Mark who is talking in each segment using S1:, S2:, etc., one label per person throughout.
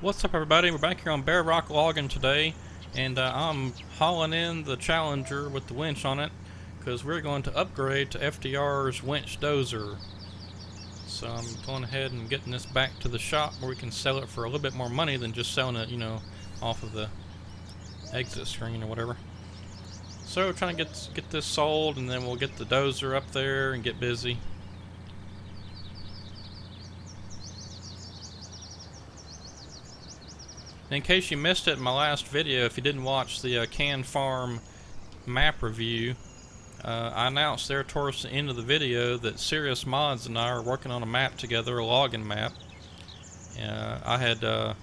S1: What's up, everybody? We're back here on Bear Rock logging today, and I'm hauling in the Challenger with the winch on it because we're going to upgrade to FDR's winch Dozer. So I'm going ahead and getting this back to the shop where we can sell it for a little bit more money than just selling it, off of the exit screen or whatever. So we're trying to get this sold, and then we'll get the Dozer up there and get busy. In case you missed it in my last video, if you didn't watch the Can Farm map review, I announced there towards the end of the video that Serious Mods and I are working on a map together, a logging map. I had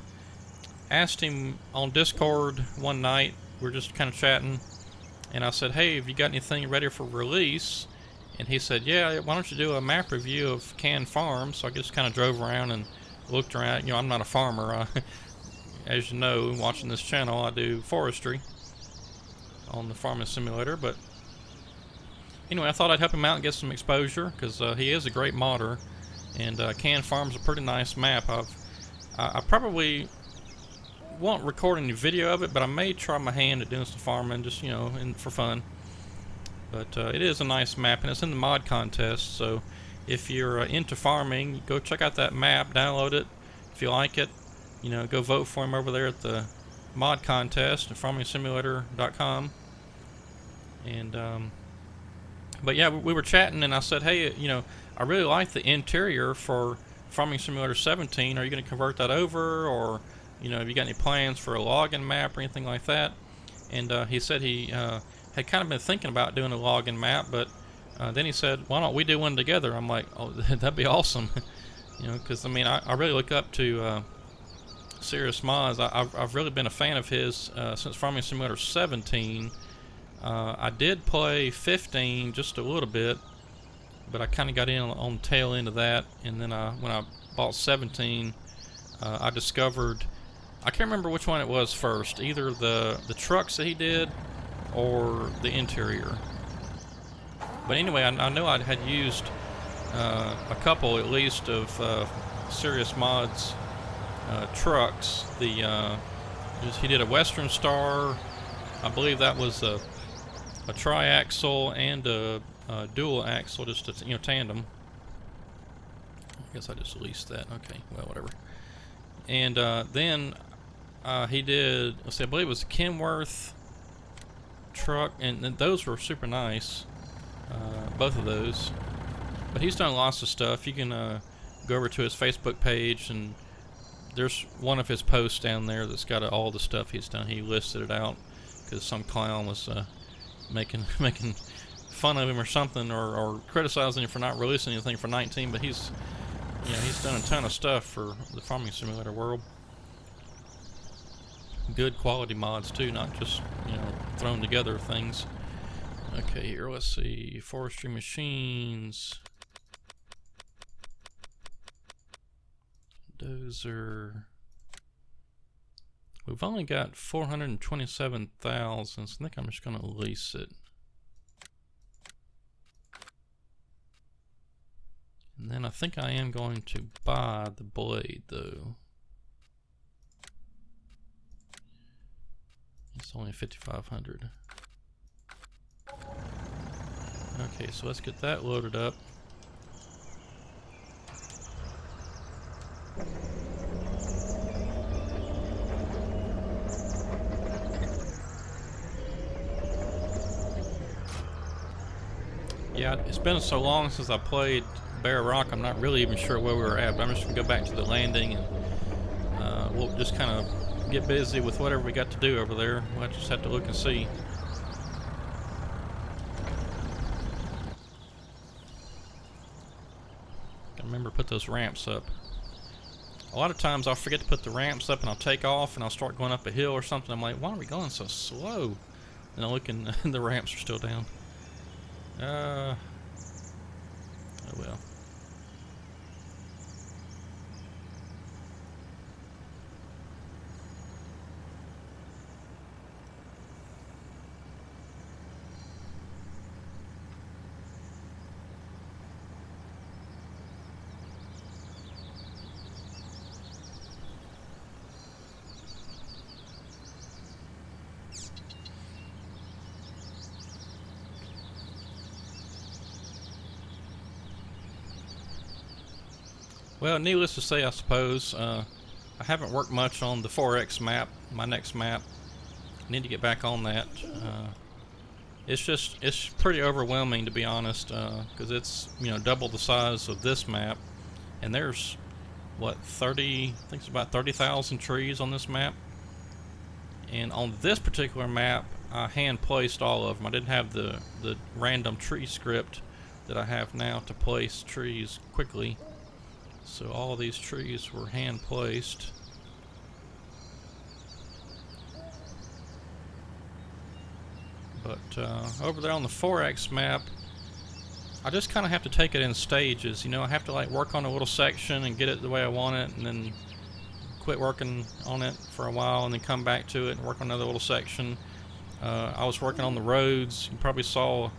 S1: asked him on Discord one night, we were just kind of chatting, and I said, hey, have you got anything ready for release? And he said, yeah, why don't you do a map review of Can Farm? So I just kind of drove around and looked around. I'm not a farmer. As you know, watching this channel, I do forestry on the farming simulator, but anyway, I thought I'd help him out and get some exposure because he is a great modder, and Can Farm's a pretty nice map. I probably won't record any video of it, but I may try my hand at doing some farming, just for fun. But it is a nice map, and it's in the mod contest. So if you're into farming, go check out that map, download it if you like it. Go vote for him over there at the mod contest at farmingsimulator.com. And but yeah, we were chatting, and I said, hey, I really like the interior for Farming Simulator 17. Are you going to convert that over, or have you got any plans for a login map or anything like that? And he said he had kind of been thinking about doing a login map, but then he said, why don't we do one together? I'm like, oh, that'd be awesome. Because I really look up to Serious Mods. I've really been a fan of his since Farming Simulator 17. I did play 15 just a little bit, but I kind of got in on the tail end of that, and then when I bought 17, I discovered, I can't remember which one it was first, either the trucks that he did or the interior. But anyway, I know I had used a couple at least of Serious Mods trucks. He did a Western Star, I believe that was a tri-axle and a dual axle, just a tandem. I guess I just leased that. Okay, well, whatever. And then he did, let's see, I believe it was a Kenworth truck, and those were super nice, both of those. But he's done lots of stuff. You can go over to his Facebook page, and there's one of his posts down there that's got all the stuff he's done. He listed it out because some clown was making fun of him or something, or criticizing him for not releasing anything for 19. But he's done a ton of stuff for the farming simulator world. Good quality mods too, not just thrown together things. Okay, here, let's see, forestry machines, Dozer. We've only got 427,000, so I think I'm just going to lease it. And then I think I am going to buy the blade, though. It's only 5,500. Okay, so let's get that loaded up. Yeah, it's been so long since I played Bear Rock, I'm not really even sure where we were at, but I'm just going to go back to the landing, and we'll just kind of get busy with whatever we got to do over there. We'll just have to look and see. Gotta remember to put those ramps up. A lot of times I'll forget to put the ramps up, and I'll take off, and I'll start going up a hill or something. I'm like, why are we going so slow? And I look, and the ramps are still down. Oh well. Well, needless to say, I suppose, I haven't worked much on the 4X map, my next map. I need to get back on that. It's pretty overwhelming, to be honest, because it's, you know, double the size of this map, and there's what, 30, I think it's about 30,000 trees on this map. And on this particular map, I hand placed all of them. I didn't have the random tree script that I have now to place trees quickly. So all these trees were hand placed. But over there on the 4X map, I just kind of have to take it in stages. You know, I have to like work on a little section and get it the way I want it, and then quit working on it for a while, and then come back to it and work on another little section. I was working on the roads. You probably saw,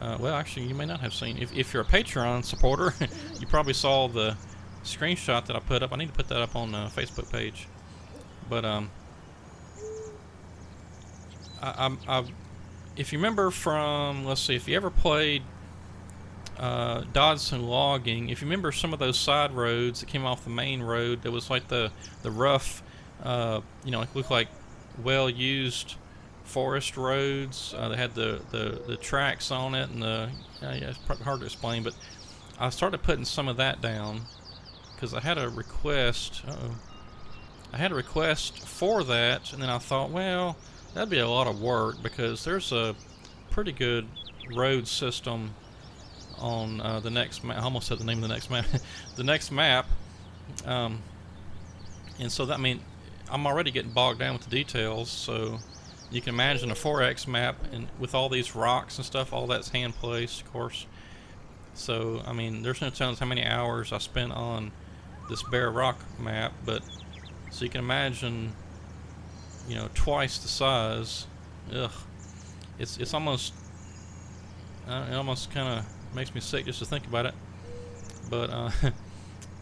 S1: well, actually, you may not have seen. If you're a Patreon supporter, you probably saw the screenshot that I put up. I need to put that up on the Facebook page. But if you remember from, let's see, if you ever played Dodson Logging, if you remember some of those side roads that came off the main road, that was like the rough, you know, it looked like well-used forest roads. They had the tracks on it, and yeah, it's probably hard to explain, but I started putting some of that down because I had a request. I had a request for that, and then I thought, well, that'd be a lot of work because there's a pretty good road system on the next map. I almost said the name of the next map. The next map, and so that means I'm already getting bogged down with the details. So you can imagine a 4X map, and with all these rocks and stuff, all that's hand placed, of course. So I mean, there's no telling how many hours I spent on this bare rock map, but so you can imagine, you know, twice the size. Ugh, it's almost it almost kind of makes me sick just to think about it. But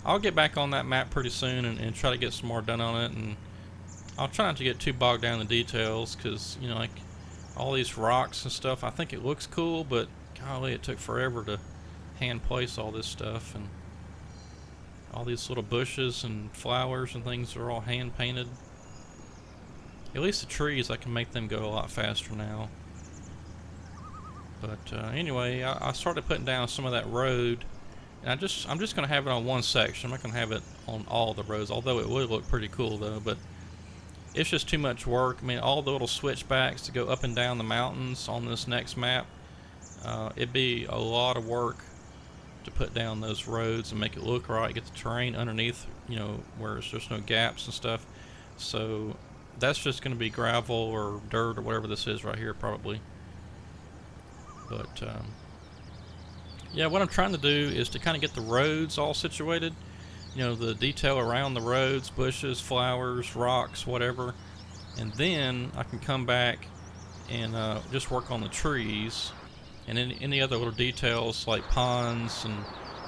S1: I'll get back on that map pretty soon and try to get some more done on it, and I'll try not to get too bogged down in the details, because, you know, like all these rocks and stuff, I think it looks cool, but golly, it took forever to hand place all this stuff, and all these little bushes and flowers and things are all hand painted. At least the trees, I can make them go a lot faster now. But anyway, I started putting down some of that road, and I'm just going to have it on one section. I'm not going to have it on all the roads, although it would look pretty cool though. But it's just too much work. I mean, all the little switchbacks to go up and down the mountains on this next map, it'd be a lot of work to put down those roads and make it look right, get the terrain underneath, you know, where there's no gaps and stuff. So that's just going to be gravel or dirt or whatever this is right here, probably. But yeah, what I'm trying to do is to kind of get the roads all situated, you know, the detail around the roads, bushes, flowers, rocks, whatever, and then I can come back and just work on the trees and any other little details like ponds and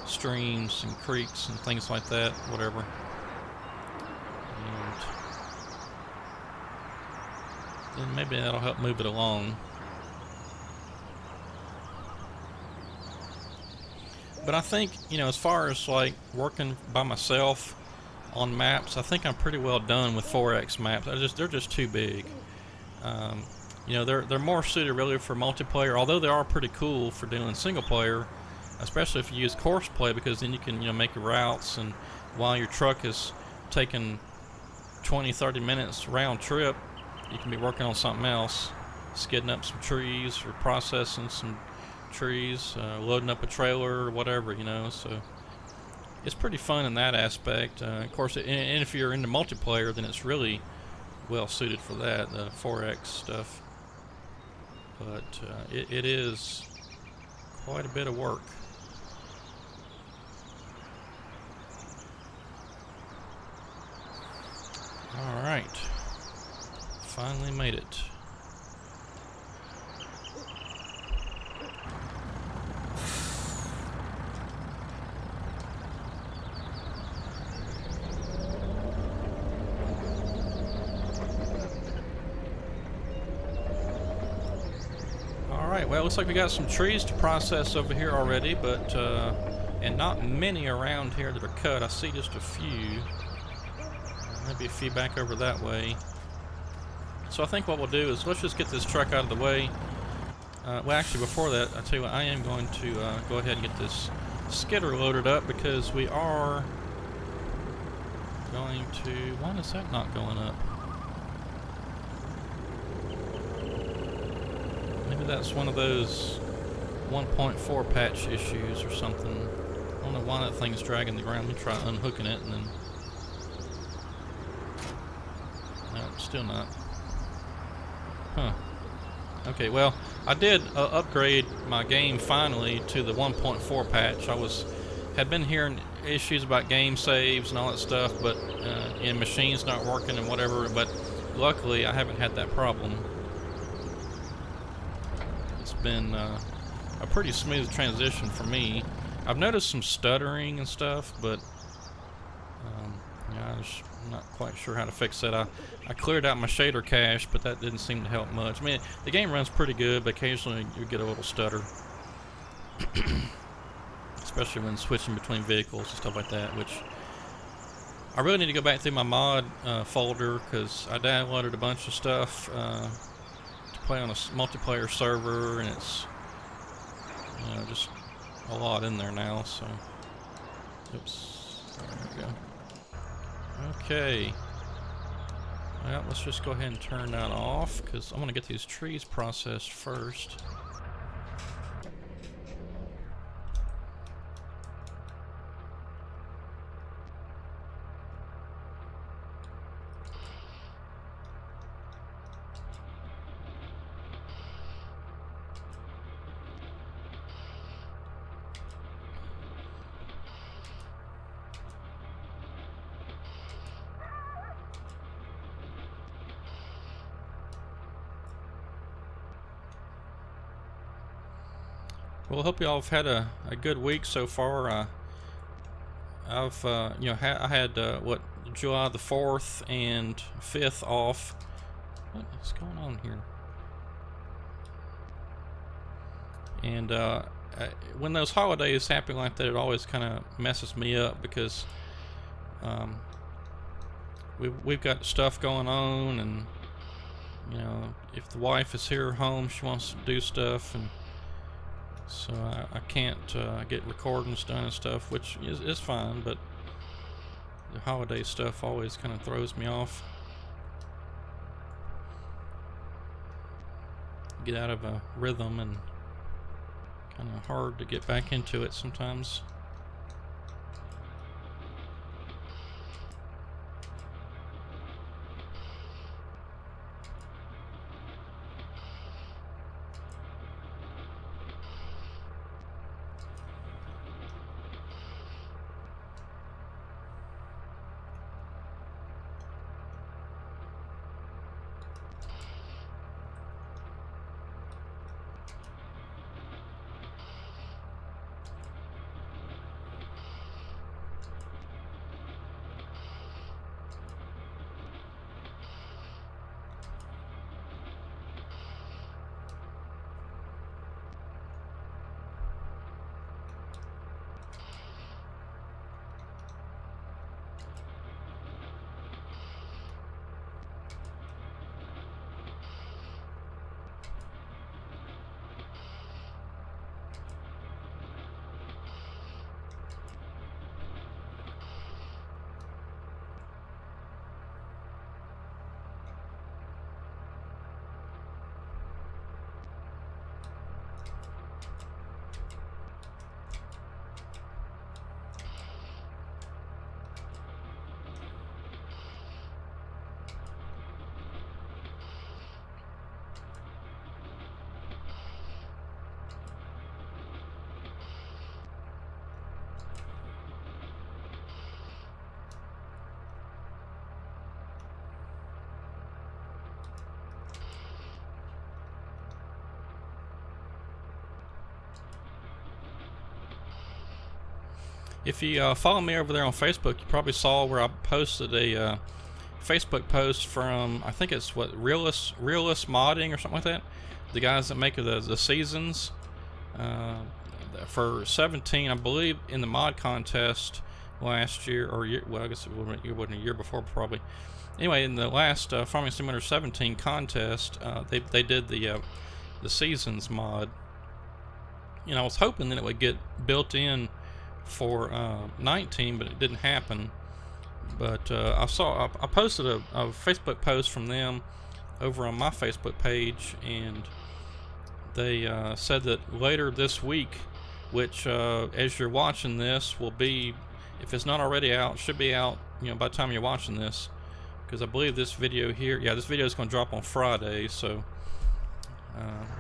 S1: streams and creeks and things like that, whatever. And then maybe that'll help move it along. But I think, you know, as far as like working by myself on maps, I think I'm pretty well done with 4X maps. They're just too big. You know, they're more suited really for multiplayer, although they are pretty cool for doing single player, especially if you use course play, because then you can, you know, make your routes, and while your truck is taking 20-30 minutes round trip, you can be working on something else, skidding up some trees or processing some trees, loading up a trailer or whatever, you know. So it's pretty fun in that aspect. Of course, and if you're into multiplayer, then it's really well suited for that, the 4X stuff. But it is quite a bit of work. Alright, finally made it. Well, looks like we got some trees to process over here already, but and not many around here that are cut. I see just a few, maybe a few back over that way. So I think what we'll do is let's just get this truck out of the way. Well, actually, before that, I tell you what, I am going to go ahead and get this skidder loaded up, because we are going to... Why is that not going up? Maybe that's one of those 1.4 patch issues or something. I don't know why that thing's dragging the ground. Let me try unhooking it and then... No, still not. Huh. Okay, well, I did upgrade my game finally to the 1.4 patch. Had been hearing issues about game saves and all that stuff, but and machines not working and whatever, but luckily I haven't had that problem. It's been a pretty smooth transition for me. I've noticed some stuttering and stuff, but yeah, I'm not quite sure how to fix that. I cleared out my shader cache, but that didn't seem to help much. I mean, the game runs pretty good, but occasionally you get a little stutter. Especially when switching between vehicles and stuff like that, which I really need to go back through my mod folder, because I downloaded a bunch of stuff to play on a multiplayer server, and it's, you know, just a lot in there now, so... Oops. There we go. Okay. Well, let's just go ahead and turn that off, because I'm going to get these trees processed first. Well, I hope y'all have had a good week so far. I've you know, I had what, July the 4th and 5th off. What is going on here? And when those holidays happen like that, it always kind of messes me up, because we've got stuff going on, and you know, if the wife is here home, she wants to do stuff, and so I can't get recordings done and stuff, which is fine, but the holiday stuff always kind of throws me off. Get out of a rhythm, and kind of hard to get back into it sometimes. If you follow me over there on Facebook, you probably saw where I posted a Facebook post from, I think it's what, Realist Modding or something like that. The guys that make the seasons. for 17, I believe in the mod contest last year, or year, well, I guess it wasn't a year before probably. Anyway, in the last Farming Simulator 17 contest, they did the Seasons mod. You know, I was hoping that it would get built in for 19, but it didn't happen. But I posted a Facebook post from them over on my Facebook page, and they said that later this week, which as you're watching this will be, if it's not already out, should be out, you know, by the time you're watching this, because I believe this video here, yeah, this video is going to drop on Friday, so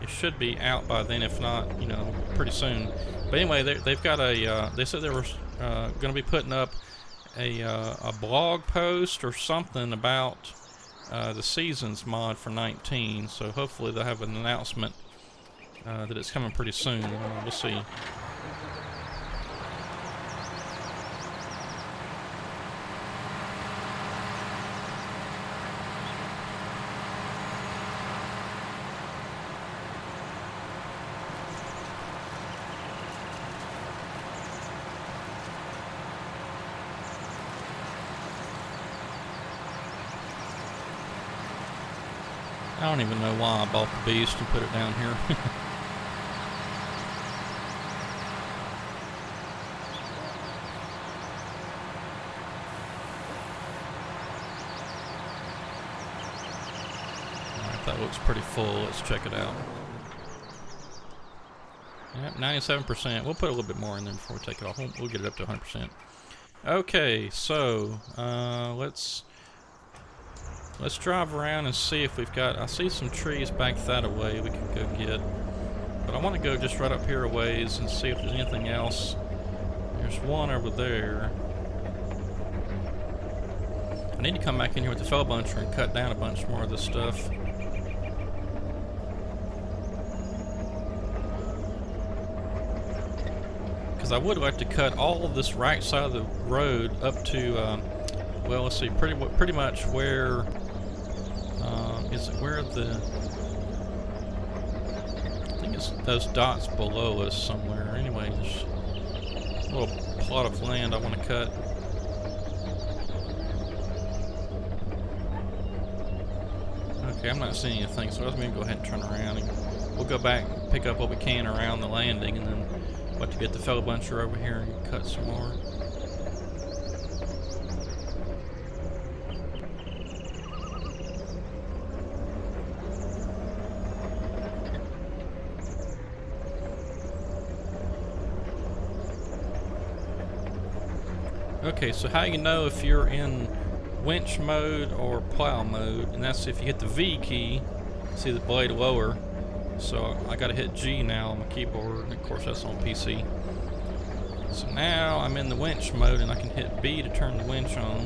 S1: it should be out by then, if not, you know, pretty soon. But anyway, they've got a they said they were going to be putting up a blog post or something about the Seasons mod for 19, so hopefully they'll have an announcement that it's coming pretty soon. We'll see. I don't even know why I bought the beast and put it down here. Alright, that looks pretty full. Let's check it out. Yep, 97%. We'll put a little bit more in there before we take it off. We'll get it up to 100%. Okay, so let's drive around and see if we've got, I see some trees back that way we can go get, but I want to go just right up here a ways and see if there's anything else. There's one over there. I need to come back in here with the fell buncher and cut down a bunch more of this stuff. Because I would like to cut all of this right side of the road up to, well, let's see, pretty much where, is it where I think it's those dots below us somewhere. Anyway, there's a little plot of land I want to cut. Okay, I'm not seeing anything, so I'm going to go ahead and turn around, and we'll go back and pick up what we can around the landing, and then we'll have to get the fellow buncher over here and cut some more. Okay, so how you know if you're in winch mode or plow mode, and that's if you hit the V key, see the blade lower. So I gotta hit G now on my keyboard, and of course that's on PC. So now I'm in the winch mode, and I can hit B to turn the winch on.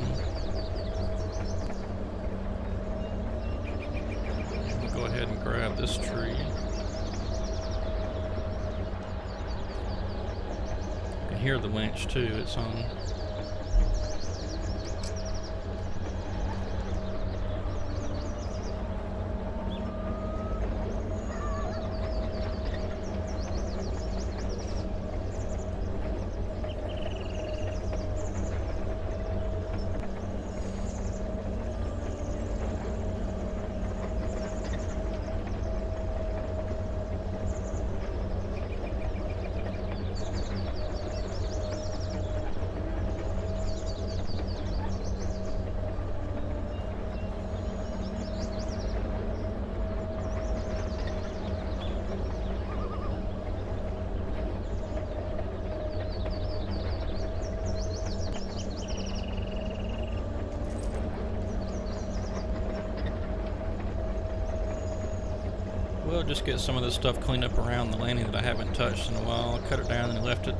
S1: We'll go ahead and grab this tree. You can hear the winch too, it's on. We'll just get some of this stuff cleaned up around the landing that I haven't touched in a while. Cut it down and left it.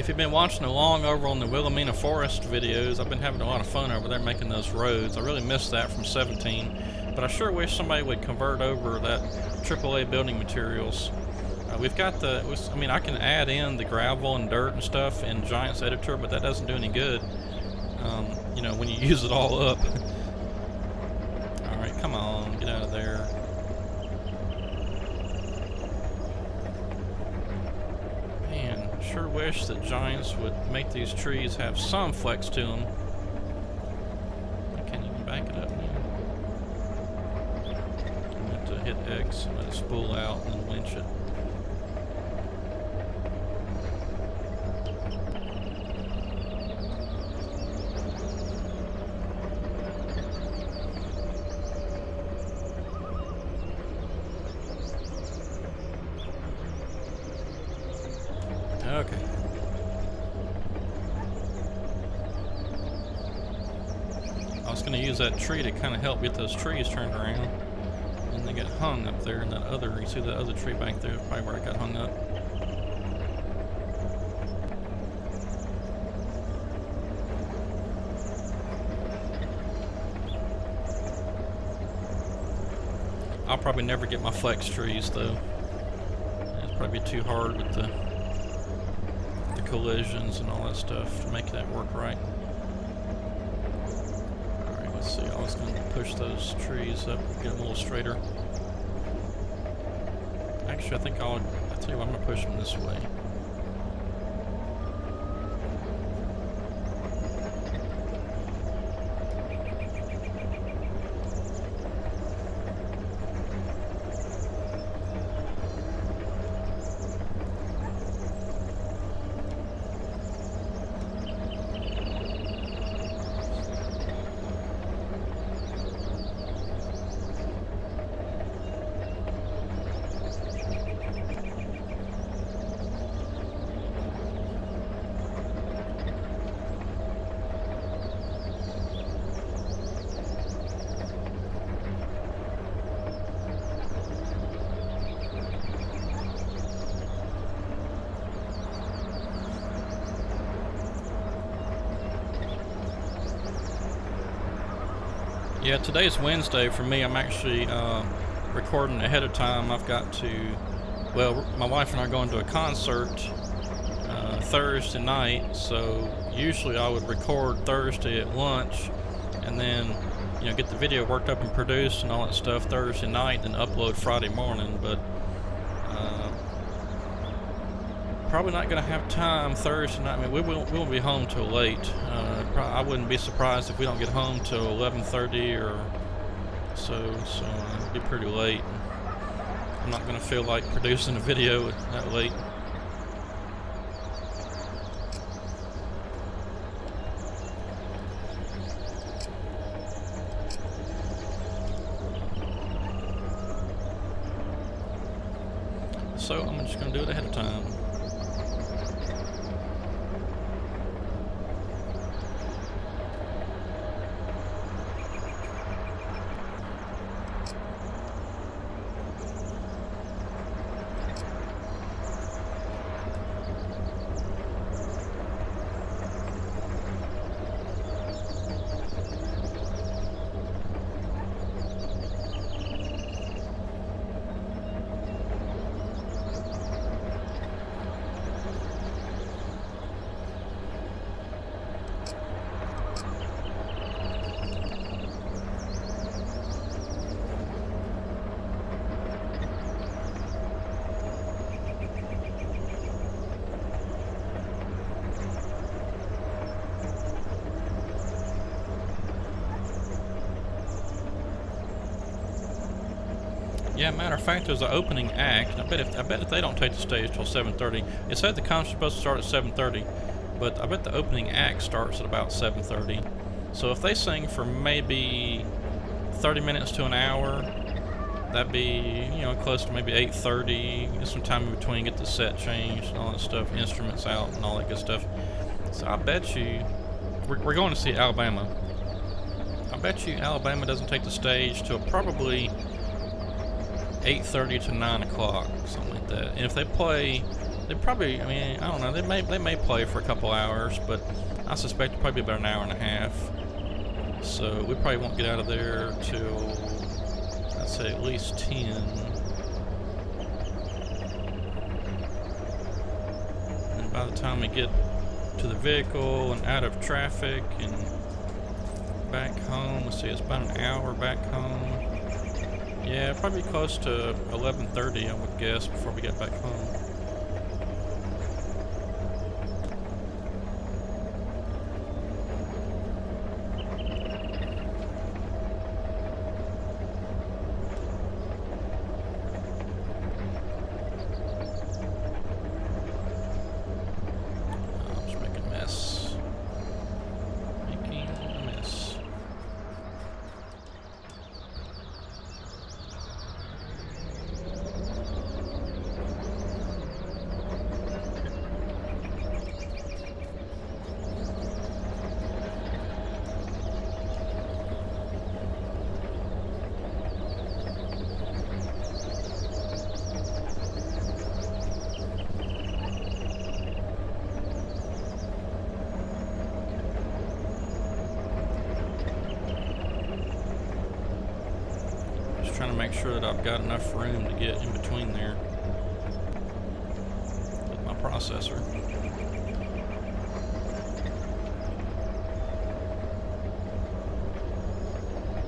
S1: If you've been watching along over on the Wilhelmina Forest videos, I've been having a lot of fun over there making those roads. I really missed that from 17, but I sure wish somebody would convert over that AAA building materials. We've got the, I mean, I can add in the gravel and dirt and stuff in Giants Editor, but that doesn't do any good, you know, when you use it all up. Alright, come on, get out of there. Man, sure wish that Giants would make these trees have some flex to them. I can't even back it up now. I'm going to have to hit X and let it spool out and then winch it. Okay. I was going to use that tree to kind of help get those trees turned around. And they get hung up there in that other, you see that other tree back there, probably where it got hung up. I'll probably never get my flex trees though. It's probably too hard with the collisions and all that stuff to make that work right. Alright, let's see. I was going to push those trees up and get them a little straighter. Actually, I think I'll tell you what, I'm going to push them this way. Yeah, today's Wednesday for me. I'm actually recording ahead of time. I've got to, well, my wife and I are going to a concert Thursday night, so usually I would record Thursday at lunch and then, you know, get the video worked up and produced and all that stuff Thursday night and upload Friday morning, but probably not going to have time Thursday night. I mean, we won't be home till late. I wouldn't be surprised if we don't get home till 11:30 or so. It'll be pretty late. I'm not going to feel like producing a video that late. So I'm just going to do it ahead of time. Yeah, matter of fact, there's an opening act. I bet if they don't take the stage till 7:30. It said the concert's supposed to start at 7:30, but I bet the opening act starts at about 7:30. So if they sing for maybe 30 minutes to an hour, that'd be, you know, close to maybe 8:30. Get some time in between, get the set changed and all that stuff, instruments out and all that good stuff. So I bet you we're going to see Alabama. I bet you Alabama doesn't take the stage till probably 8:30 to 9 o'clock, something like that. And if they play They probably, I mean, I don't know, they may play for a couple hours, but I suspect it'll probably be about an hour and a half. So we probably won't get out of there till, I'd say, at least 10. And by the time we get to the vehicle and out of traffic and back home, let's see, it's about an hour back home. Yeah, probably close to 11:30, I would guess, before we get back home. Trying to make sure that I've got enough room to get in between there with my processor.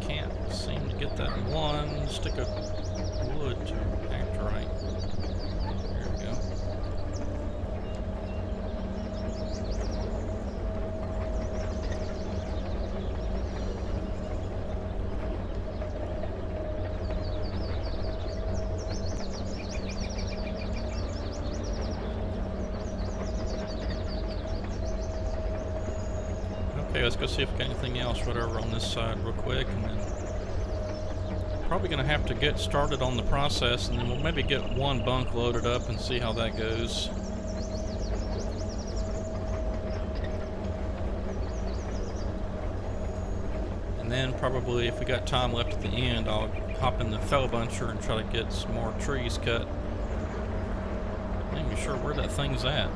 S1: Can't seem to get that one stick of wood to act right. There we go. Okay, let's go see if we got anything else right over on this side real quick, and then probably gonna have to get started on the process, and then we'll maybe get one bunk loaded up and see how that goes. And then probably, if we got time left at the end, I'll hop in the fell buncher and try to get some more trees cut. I'm not even sure where that thing's at.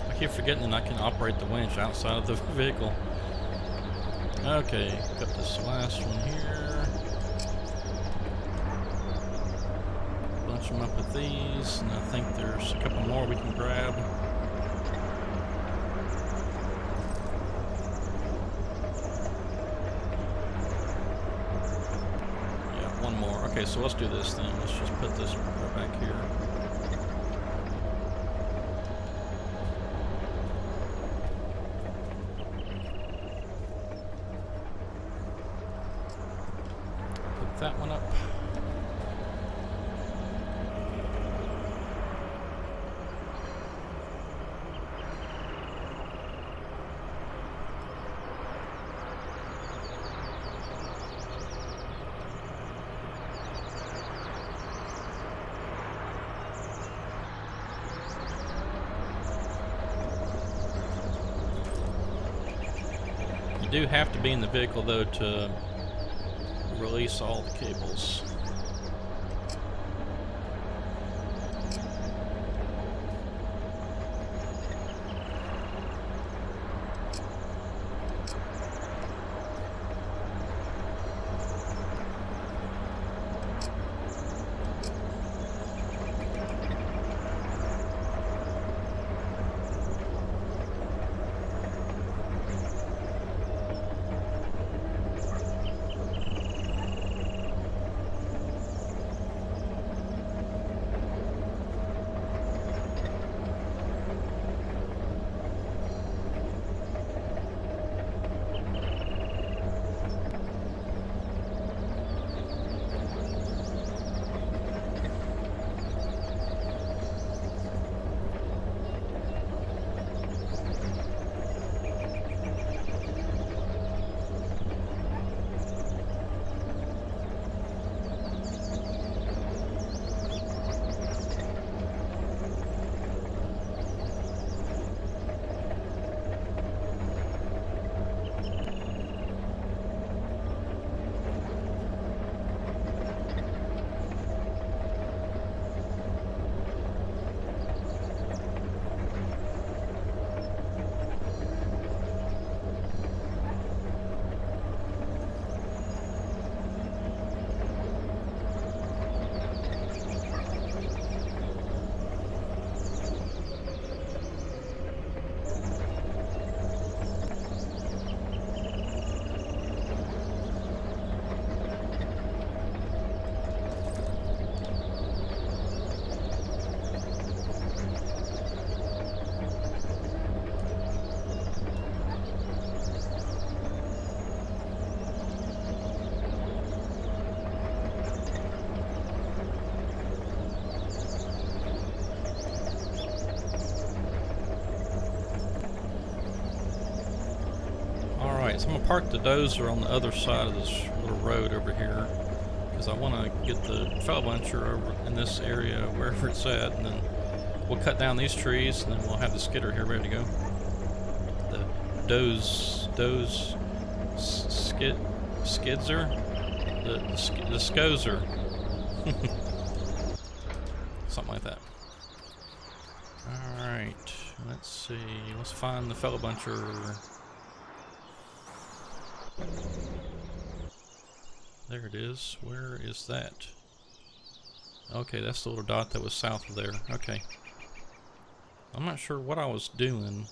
S1: I keep forgetting that I can operate the winch outside of the vehicle. Okay, got this last one here. Bunch them up with these, and I think there's a couple more we can grab. Yeah, one more. Okay, so let's do this then. Let's just put this right back here. That one up. do have to be in the vehicle though to release all the cables. So I'm going to park the Dozer on the other side of this little road over here because I want to get the fellow buncher over in this area wherever it's at, and then we'll cut down these trees and then we'll have the skidder here ready to go. The Skozer? The Skozer. Something like that. Alright, let's see. Let's find the fellow buncher. There it is. Where is that? Okay, that's the little dot that was south of there. Okay. I'm not sure what I was doing.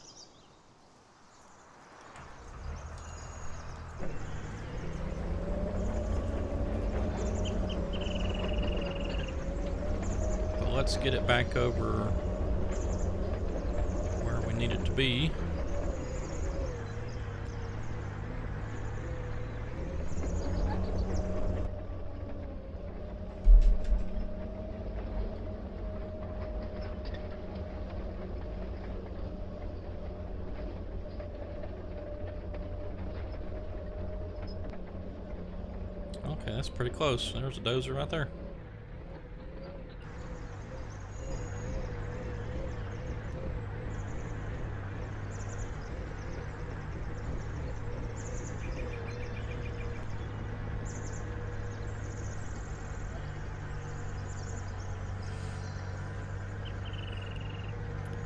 S1: But let's get it back over where we need it to be. Okay, that's pretty close. There's a Dozer right there.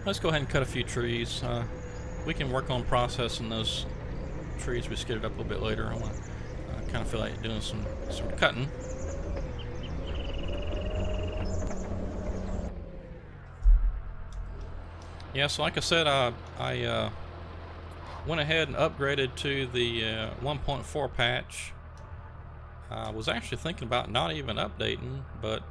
S1: Let's go ahead and cut a few trees. We can work on processing those trees we skidded up a little bit later. I want to kind of feel like doing some cutting. Yeah, so like I said, I went ahead and upgraded to the 1.4 patch. I was actually thinking about not even updating, but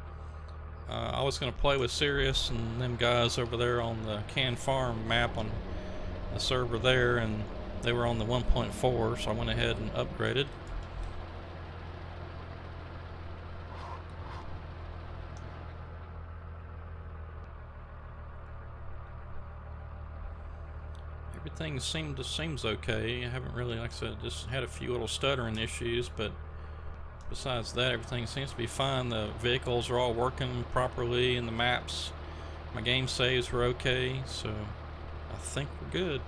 S1: I was going to play with Sirius and them guys over there on the Can Farm map on the server there, and they were on the 1.4, so I went ahead and upgraded. Everything seems okay. I haven't really, like I said, just had a few little stuttering issues, but besides that, everything seems to be fine. The vehicles are all working properly, and the maps, my game saves were okay, so I think we're good.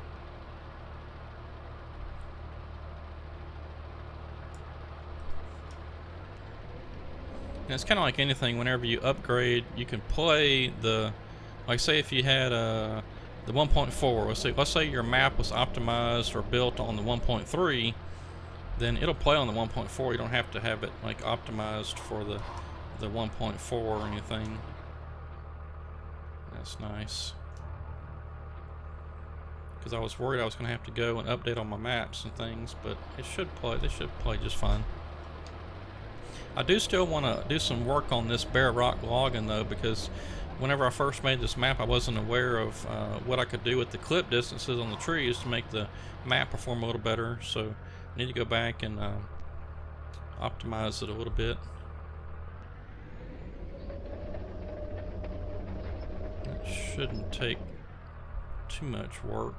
S1: And it's kind of like anything. Whenever you upgrade, you can play the, like say if you had the 1.4. Let's say your map was optimized or built on the 1.3, then it'll play on the 1.4. You don't have to have it like optimized for the 1.4 or anything. That's nice. Because I was worried I was going to have to go and update on my maps and things, but it should play. They should play just fine. I do still want to do some work on this bare rock logging though, because whenever I first made this map, I wasn't aware of what I could do with the clip distances on the trees to make the map perform a little better. So I need to go back and optimize it a little bit. It shouldn't take too much work.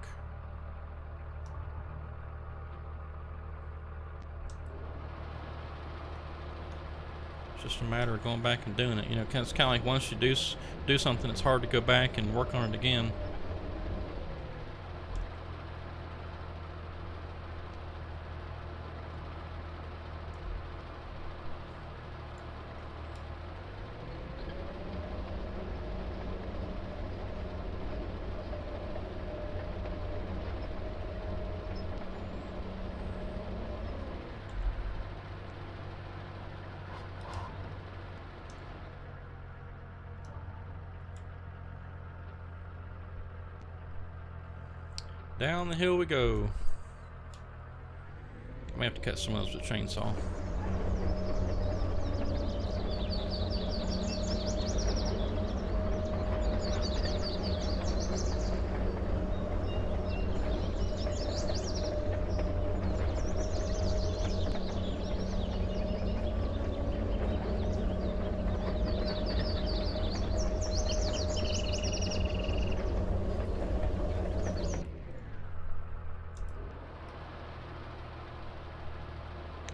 S1: Just a matter of going back and doing it. You know, it's kind of like once you do something, it's hard to go back and work on it again. Down the hill we go. I may have to cut some of those with a chainsaw.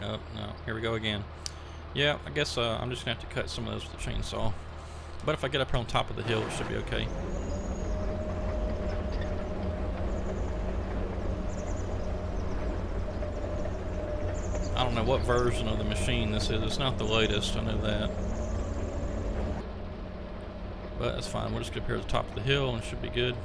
S1: Oh, no. Here we go again. Yeah, I guess I'm just going to have to cut some of those with a chainsaw. But if I get up here on top of the hill, it should be okay. I don't know what version of the machine this is. It's not the latest, I know that. But that's fine. We'll just get up here at the top of the hill and it should be good.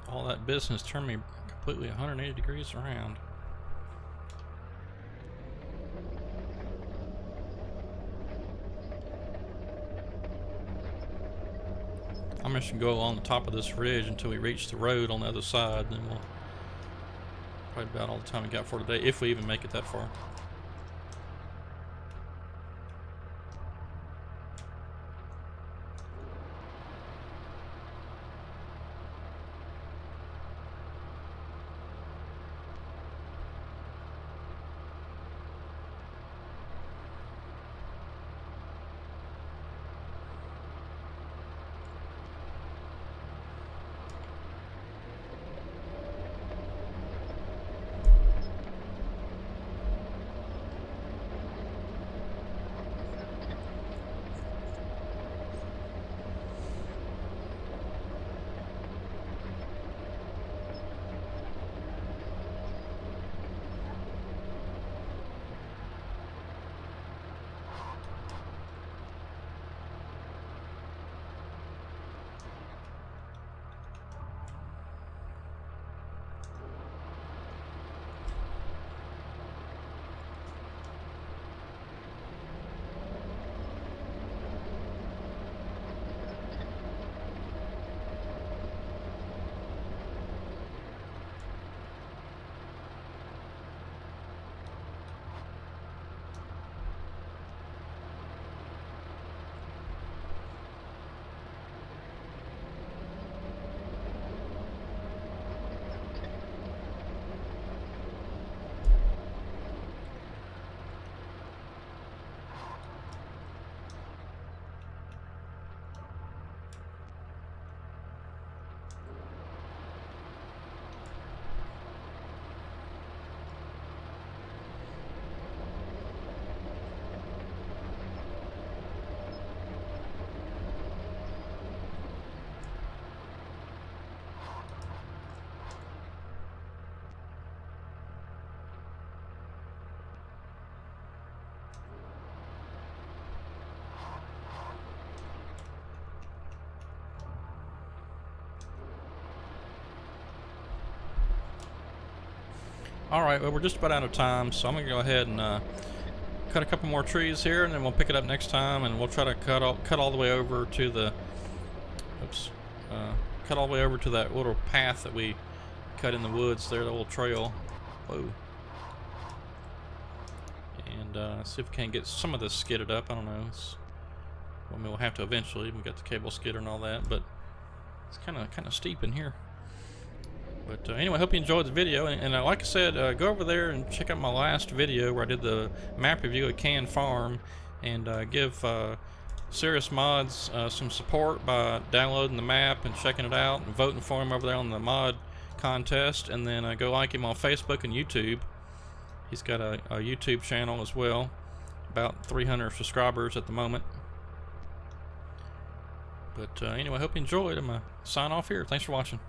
S1: all that business turned me completely 180 degrees around. I'm just gonna go along the top of this ridge until we reach the road on the other side, then we'll probably about all the time we got for today, if we even make it that far. Alright, well, we're just about out of time, so I'm going to go ahead and cut a couple more trees here, and then we'll pick it up next time, and we'll try to cut all the way over to the, cut all the way over to that little path that we cut in the woods there, the little trail. Whoa. And see if we can get some of this skidded up. I don't know. I mean, we'll have to eventually. We got the cable skidder and all that, but it's kind of steep in here. But anyway, I hope you enjoyed the video, and like I said, go over there and check out my last video where I did the map review of Can Farm, and give Serious Mods some support by downloading the map and checking it out and voting for him over there on the mod contest, and then go like him on Facebook and YouTube. He's got a YouTube channel as well, about 300 subscribers at the moment. But anyway, I hope you enjoyed. I'm going to sign off here. Thanks for watching.